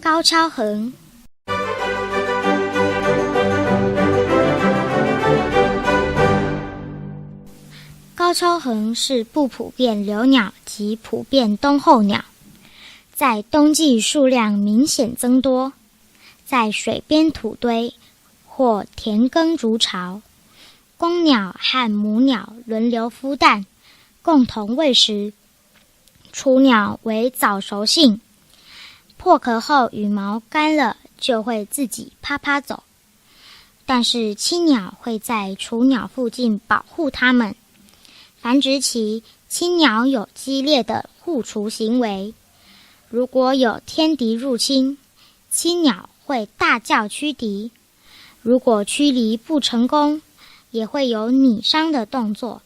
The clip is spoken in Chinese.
高跷横。高跷横是不普遍留鸟及普遍冬候鸟，在冬季数量明显增多，在水边土堆或田埂筑巢，公鸟和母鸟轮流孵蛋，共同喂食。雏鸟为早熟性，破壳后羽毛干了就会自己啪啪走，但是亲鸟会在雏鸟附近保护它们。繁殖期，亲鸟有激烈的护雏行为，如果有天敌入侵，亲鸟会大叫驱敌，如果驱离不成功，也会有拟伤的动作，